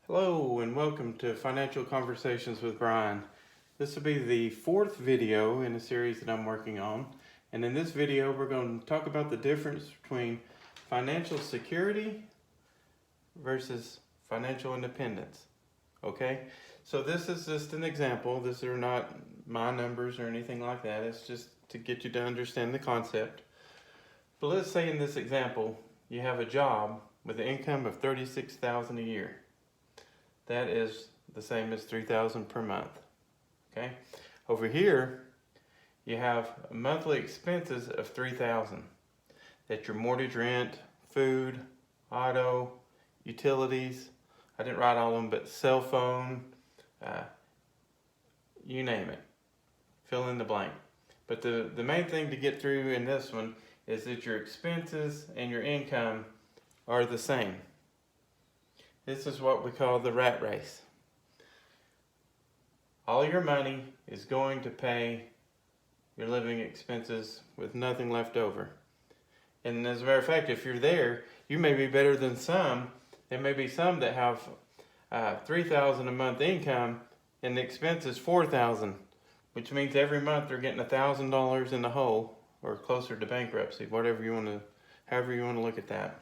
Hello and welcome to Financial Conversations with Brian. This will be the fourth video in a series that I'm working on. And in this video, we're going to talk about the difference between financial security versus financial independence. Okay? So this is just an example. These are not my numbers or anything like that. It's just to get you to understand the concept. But let's say in this example, you have a job with an income of $36,000 a year. That is the same as $3,000 per month. Okay. Over here, you have monthly expenses of $3,000. That's your mortgage, rent, food, auto, utilities. I didn't write all of them, but cell phone, you name it. Fill in the blank. But the main thing to get through in this one is that your expenses and your income are the same. This is what we call the rat race. All your money is going to pay your living expenses with nothing left over. And as a matter of fact, if you're there, you may be better than some. There may be some that have $3,000 a month income and the expense is $4,000, which means every month they're getting $1,000 in the hole or closer to bankruptcy, however you want to look at that.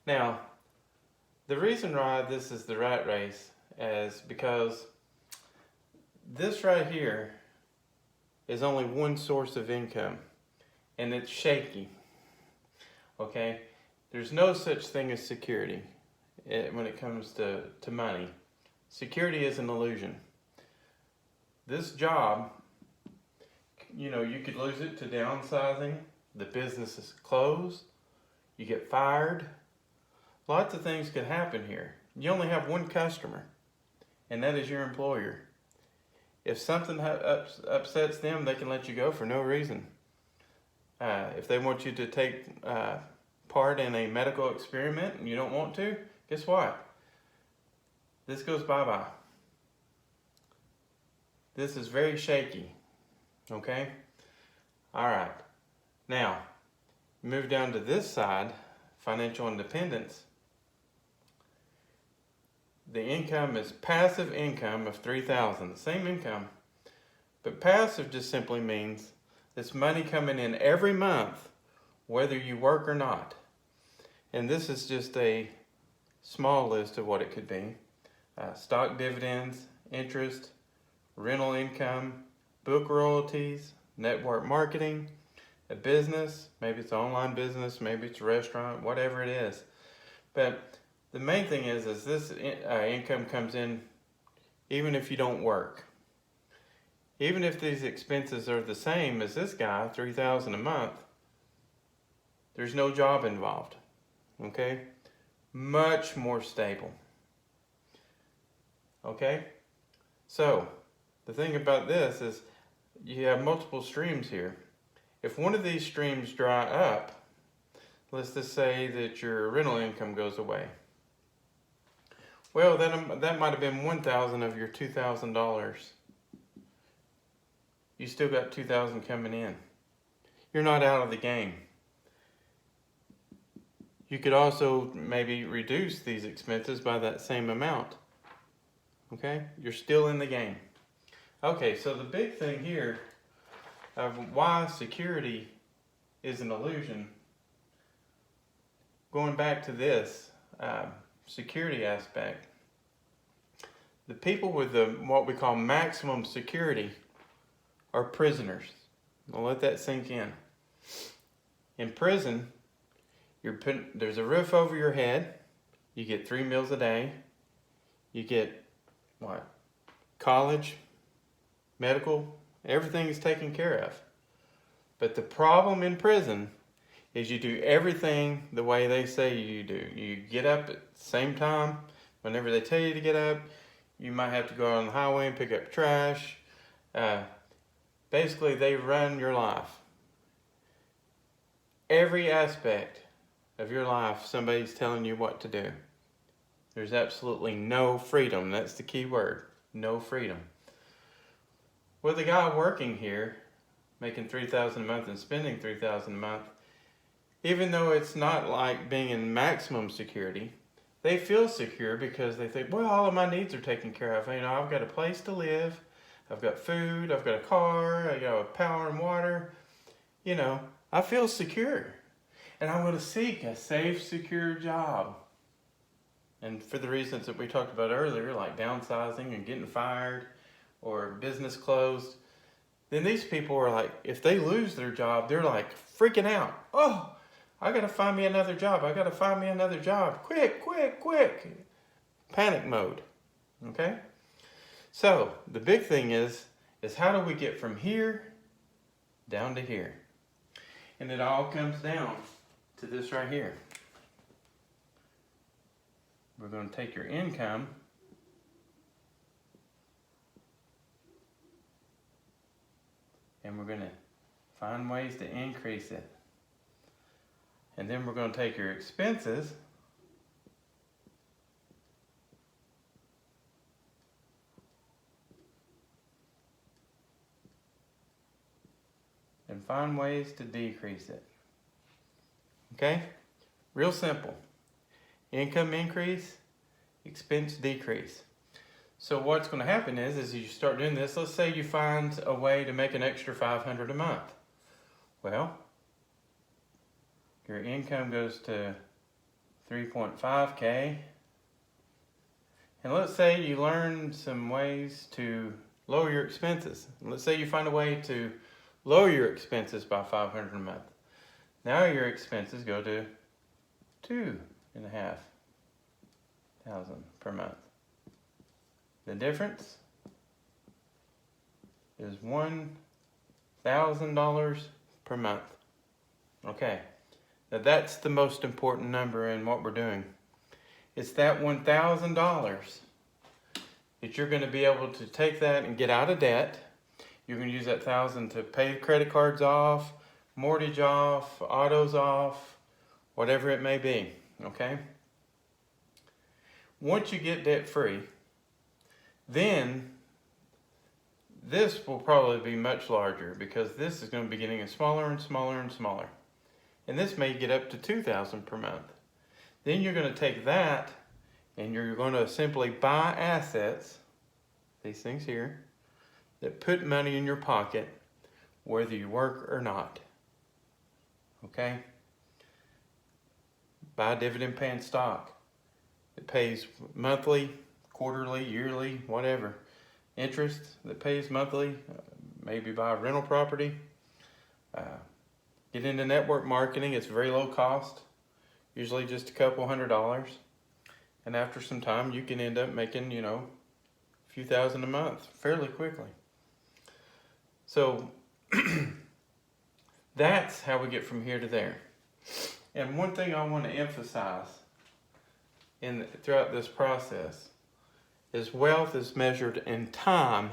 Now, the reason why this is the rat race is because this right here is only one source of income, and it's shaky. Okay? There's no such thing as security when it comes to money. Security is an illusion. This job, you could lose it to downsizing, the business is closed, you get fired. Lots of things could happen here. You only have one customer, and that is your employer. If something upsets them, they can let you go for no reason. If they want you to take part in a medical experiment and you don't want to, guess what? This goes bye-bye. This is very shaky, okay? All right. Now, move down to this side, financial independence. The income is passive income of $3,000, the same income. But passive just simply means this money coming in every month, whether you work or not. And this is just a small list of what it could be. Stock dividends, interest, rental income, book royalties, network marketing, a business, maybe it's an online business, maybe it's a restaurant, whatever it is. But the main thing is this income comes in even if you don't work. Even if these expenses are the same as this guy, $3,000 a month, there's no job involved. Okay? Much more stable. Okay? So, the thing about this is you have multiple streams here. If one of these streams dry up, let's just say that your rental income goes away. Well, that might have been $1,000 of your $2,000. You still got $2,000 coming in. You're not out of the game. You could also maybe reduce these expenses by that same amount. Okay? You're still in the game. Okay, so the big thing here of why security is an illusion, going back to this security aspect, the people with what we call maximum security are prisoners. I'll let that sink in. In prison, there's a roof over your head, you get 3 meals a day, you get college, medical, everything is taken care of. But the problem in prison is you do everything the way they say you do. You get up at the same time whenever they tell you to get up. You might have to go on the highway and pick up trash. Basically, they run your life. Every aspect of your life, somebody's telling you what to do. There's absolutely no freedom. That's the key word. No freedom. With the guy working here, making $3,000 a month and spending $3,000 a month, even though it's not like being in maximum security, they feel secure because they think, well, all of my needs are taken care of. You know, I've got a place to live, I've got food, I've got a car, I got power and water. You know, I feel secure. And I'm going to seek a safe, secure job. And for the reasons that we talked about earlier, like downsizing and getting fired or business closed, then these people are like, if they lose their job, they're like freaking out. Oh, I got to find me another job. I got to find me another job. Quick, quick, quick. Panic mode. Okay? So the big thing is how do we get from here down to here? And it all comes down to this right here. We're going to take your income and we're going to find ways to increase it. And then we're going to take your expenses and find ways to decrease it. Okay? Real simple. Income increase, expense decrease. So what's going to happen is you start doing this, let's say you find a way to make an extra $500 a month. Well, your income goes to 3.5K. And let's say you learn some ways to lower your expenses. Let's say you find a way to lower your expenses by $500 a month. Now your expenses go to $2,500 per month. The difference is $1,000 per month. Okay, now that's the most important number in what we're doing. It's that $1,000 that you're going to be able to take that and get out of debt. You're going to use that $1,000 to pay credit cards off, mortgage off, autos off, whatever it may be, okay? Once you get debt free, then this will probably be much larger because this is going to be getting smaller and smaller and smaller. And this may get up to $2,000 per month. Then you're going to take that and you're going to simply buy assets, these things here, that put money in your pocket whether you work or not. Okay? Buy dividend paying stock. It pays monthly, quarterly, yearly, whatever. Interest that pays monthly. Maybe buy a rental property. Get into network marketing. It's very low cost. Usually just a couple $100. And after some time, you can end up making, you know, a few thousand a month fairly quickly. So that's how we get from here to there. And one thing I want to emphasize throughout this process is wealth is measured in time,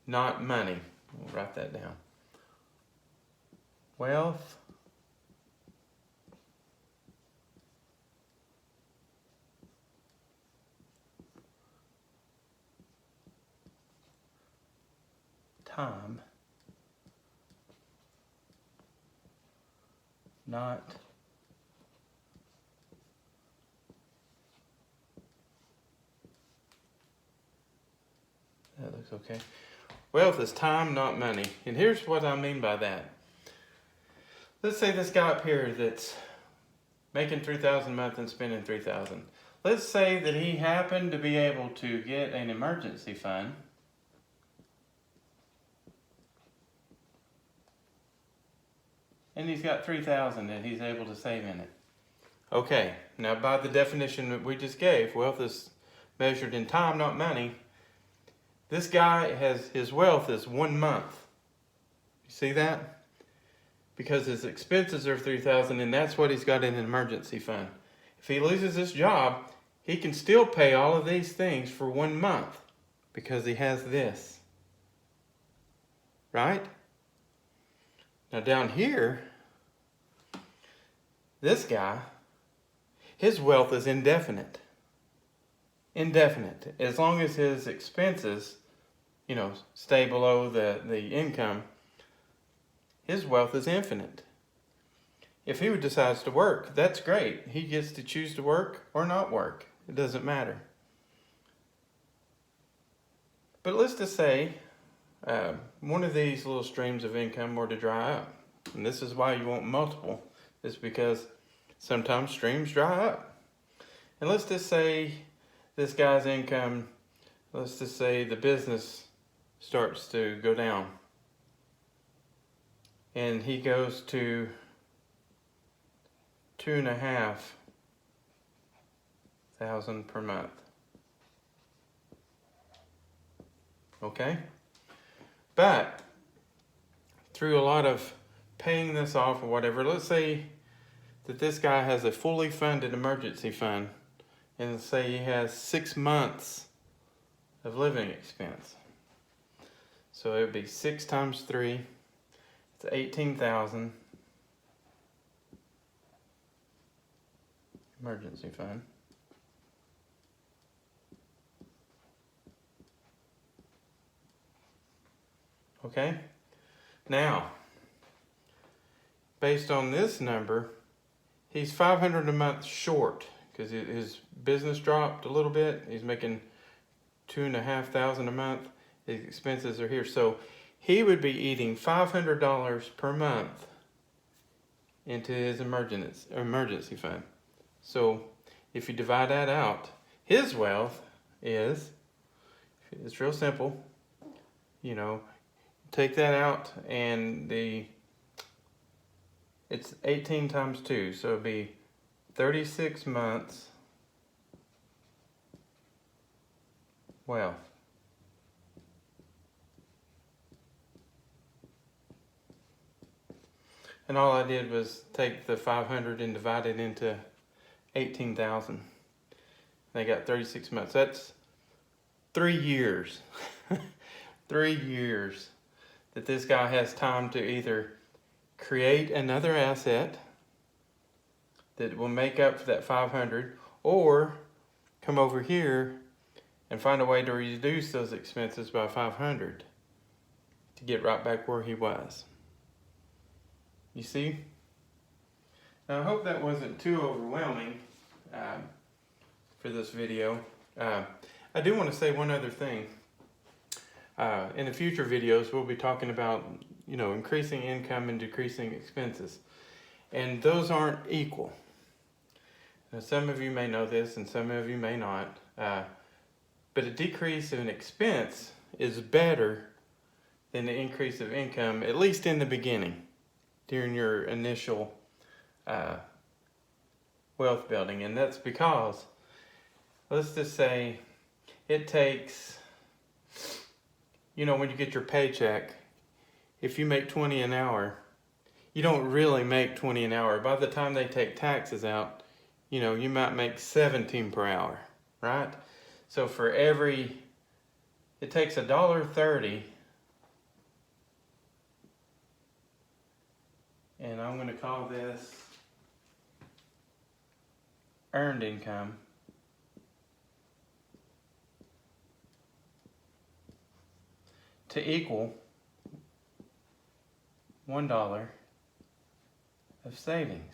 not money. We'll write that down. Wealth time, not that looks okay. Wealth is time, not money. And here's what I mean by that. Let's say this guy up here that's making $3,000 a month and spending $3,000. Let's say that he happened to be able to get an emergency fund. And he's got $3,000 that he's able to save in it. Okay, now by the definition that we just gave, wealth is measured in time, not money. This guy his wealth is 1 month. You see that? Because his expenses are $3,000 and that's what he's got in an emergency fund. If he loses his job, he can still pay all of these things for 1 month because he has this. Right? Now down here, this guy, his wealth is indefinite. Indefinite. As long as his expenses, you know, stay below the income, his wealth is infinite. if he decides to work, that's great. He gets to choose to work or not work. It doesn't matter. But let's just say one of these little streams of income were to dry up. And this is why you want multiple. It's because sometimes streams dry up. And let's just say this guy's income, let's just say the business starts to go down. And he goes to 2,500 per month. Okay? But through a lot of paying this off or whatever, let's say that this guy has a fully funded emergency fund, and say he has 6 months of living expense. So it would be 6 times 3, it's 18,000 emergency fund. Okay? Now, based on this number, he's 500 a month short because his business dropped a little bit. He's making 2,500 a month. His expenses are here. So he would be eating $500 per month into his emergency fund. So if you divide that out, his wealth is, it's real simple. You know, take that out and it's 18 times 2. So it'd be 36 months wealth. And all I did was take the 500 and divide it into 18,000. They got 36 months. That's 3 years. 3 years that this guy has time to either create another asset that will make up for that 500, or come over here and find a way to reduce those expenses by 500 to get right back where he was. You see? Now I hope that wasn't too overwhelming for this video. I do want to say one other thing. In the future videos, we'll be talking about, you know, increasing income and decreasing expenses. And those aren't equal. Now, some of you may know this and some of you may not. But a decrease in expense is better than the increase of income, at least in the beginning, during your initial wealth building. And that's because, let's just say, it takes, you know, when you get your paycheck, if you make 20 an hour, you don't really make 20 an hour. By the time they take taxes out, you know, you might make 17 per hour, right? So for every, it takes $1.30, and I'm going to call this earned income, to equal $1 of savings.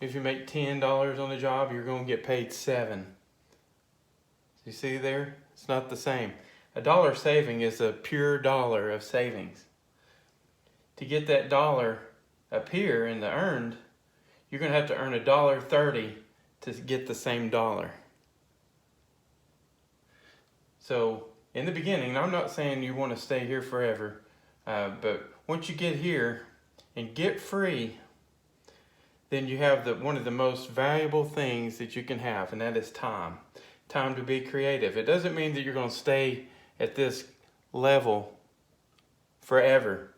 If you make $10 on the job, you're going to get paid $7. You see there? It's not the same. $1 saving is a pure dollar of savings. To get that dollar up here in the earned, you're going to have to earn $1.30 to get the same dollar. So in the beginning, I'm not saying you want to stay here forever, but once you get here and get free, then you have one of the most valuable things that you can have, and that is time. Time to be creative. It doesn't mean that you're going to stay at this level forever.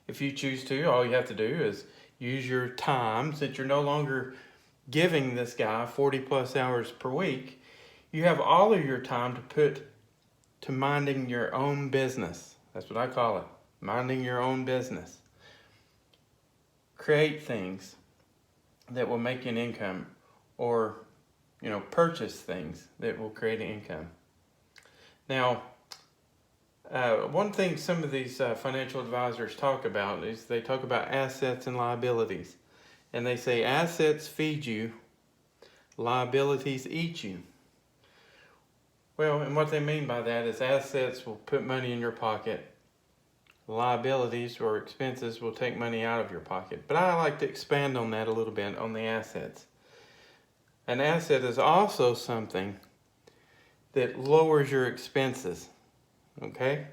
If you choose to, all you have to do is use your time, since you're no longer giving this guy 40 plus hours per week. You have all of your time to put to minding your own business. That's what I call it, minding your own business. Create things that will make you an income, or, you know, purchase things that will create an income. Now, One thing some of these financial advisors talk about is they talk about assets and liabilities. And they say assets feed you, liabilities eat you. Well, and what they mean by that is assets will put money in your pocket. Liabilities or expenses will take money out of your pocket. But I like to expand on that a little bit on the assets. An asset is also something that lowers your expenses. Okay?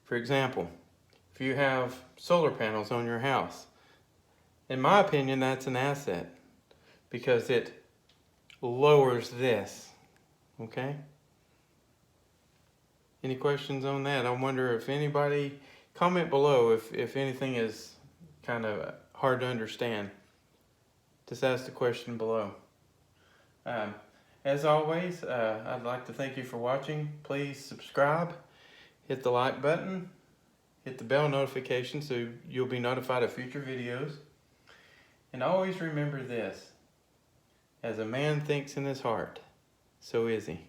For example, if you have solar panels on your house, in my opinion, that's an asset because it lowers this. Okay? Any questions on that? I wonder if anybody, comment below if anything is kind of hard to understand. Just ask the question below. As always, I'd like to thank you for watching. Please subscribe, hit the like button, hit the bell notification so you'll be notified of future videos. And always remember this, as a man thinks in his heart, so is he.